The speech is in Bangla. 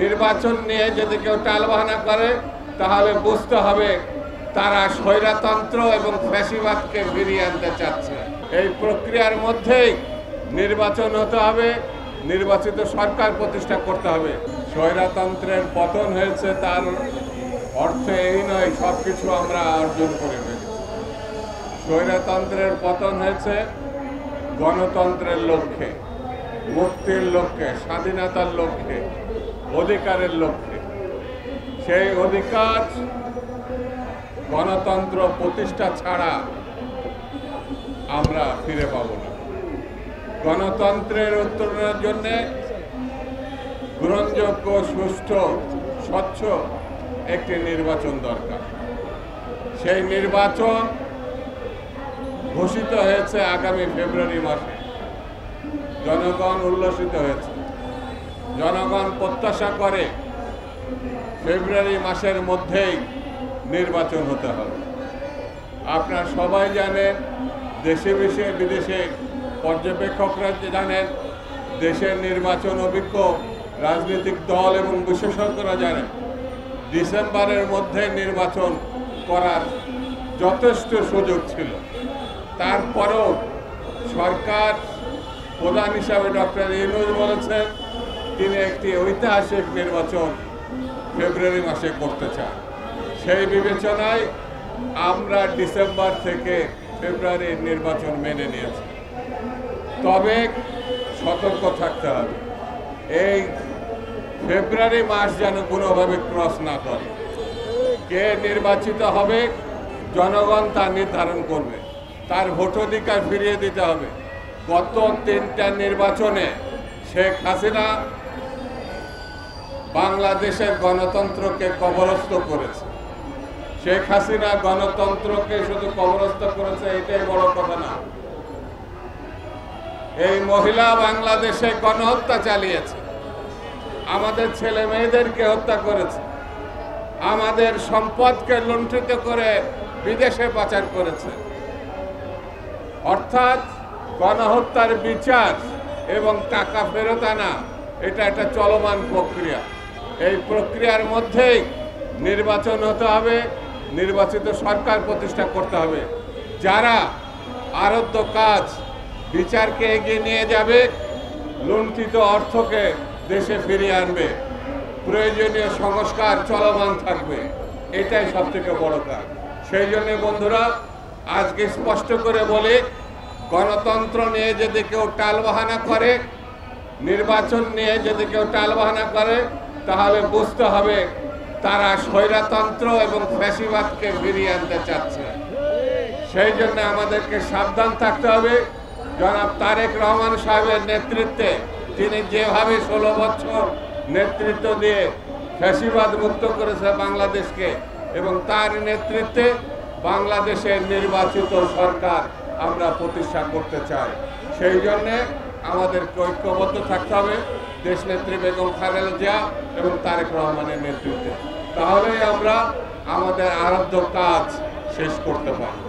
নির্বাচন নিয়ে যদি কেউ টালবাহানা করে তাহলে বুঝতে হবে তারা স্বৈরতন্ত্র এবং ফ্যাসিবাদকে ফিরিয়ে আনতে চাচ্ছে। এই প্রক্রিয়ার মধ্যেই নির্বাচন হতে হবে, নির্বাচিত সরকার প্রতিষ্ঠা করতে হবে। স্বৈরতন্ত্রের পতন হয়েছে তার অর্থ এই নয় সবকিছু আমরা অর্জন করে ফেলেছি। স্বৈরতন্ত্রের পতন হয়েছে গণতন্ত্রের লক্ষ্যে, মুক্তির লক্ষ্যে, স্বাধীনতার লক্ষ্যে, অধিকারের লক্ষ্যে। সেই অধিকার গণতন্ত্র প্রতিষ্ঠা ছাড়া আমরা ফিরে পাব না। গণতন্ত্রের উত্তরণের জন্য গ্রহণযোগ্য, সুষ্ঠু, স্বচ্ছ একটি নির্বাচন দরকার। সেই নির্বাচন ঘোষিত হয়েছে আগামী ফেব্রুয়ারি মাসে। জনগণ উল্লসিত হয়েছে, জনগণ প্রত্যাশা করে ফেব্রুয়ারি মাসের মধ্যেই নির্বাচন হতে হবে। আপনারা সবাই জানেন, দেশে বিদেশে পর্যবেক্ষকরা জানেন, দেশের নির্বাচন অভিজ্ঞ রাজনৈতিক দল এবং বিশেষজ্ঞরা জানেন, ডিসেম্বরের মধ্যে নির্বাচন করার যথেষ্ট সুযোগ ছিল। তারপরেও সরকার প্রধান হিসাবে ডক্টর ইউনূস বলেছেন তিনি একটি ঐতিহাসিক নির্বাচন ফেব্রুয়ারি মাসে করতে চান। সেই বিবেচনায় আমরা ডিসেম্বর থেকে ফেব্রুয়ারির নির্বাচন মেনে নিয়েছি। তবে সতর্ক থাকতে হবে, এই ফেব্রুয়ারি মাস যেন কোনোভাবে ক্রস না করে। কে নির্বাচিত হবে জনগণ তা নির্ধারণ করবে, তার ভোটাধিকার ফিরিয়ে দিতে হবে। গত 3টা নির্বাচনে শেখ হাসিনা বাংলাদেশের গণতন্ত্রকে কবরস্থ করেছে। শেখ হাসিনা গণতন্ত্রকে শুধু কবরস্থ করেছে এটাই বড় কথা না, এই মহিলা বাংলাদেশে গণহত্যা চালিয়েছে, আমাদের ছেলে মেয়েদেরকে হত্যা করেছে, আমাদের সম্পদকে লুণ্ঠিত করে বিদেশে পাচার করেছে। অর্থাৎ গণহত্যার বিচার এবং টাকা ফেরত আনা এটা একটা চলমান প্রক্রিয়া। এই প্রক্রিয়ার মধ্যেই নির্বাচন হতে হবে, নির্বাচিত সরকার প্রতিষ্ঠা করতে হবে। যারা আরব্ধ কাজ বিচারকে এগিয়ে নিয়ে যাবে, লুণ্ঠিত অর্থকে দেশে ফিরিয়ে আনবে, প্রয়োজনীয় সংস্কার চলমান থাকবে, এটাই সবথেকে বড় কাজ। সেই জন্য বন্ধুরা, আজকে স্পষ্ট করে বলি, গণতন্ত্র নিয়ে যদি কেউ টালবাহানা করে, নির্বাচন নিয়ে যদি কেউ টালবাহানা করে, তাহলে বুঝতে হবে তারা স্বৈরতন্ত্র এবং ফ্যাসিবাদকে ফিরিয়ে আনতে চাচ্ছে। সেই জন্য আমাদেরকে সাবধান থাকতে হবে। জনাব তারেক রহমান সাহেবের নেতৃত্বে তিনি যেভাবে 16 বছর নেতৃত্ব দিয়ে ফ্যাসিবাদ মুক্ত করেছে বাংলাদেশকে, এবং তার নেতৃত্বে বাংলাদেশের নির্বাচিত সরকার আমরা প্রতিষ্ঠা করতে চাই। সেই জন্যে আমাদেরকে ঐক্যবদ্ধ থাকতে হবে দেশনেত্রী বেগম খালেদা জিয়া এবং তারেক রহমানের নেতৃত্বে। তাহলেই আমরা আমাদের আরব্ধ কাজ শেষ করতে পারব।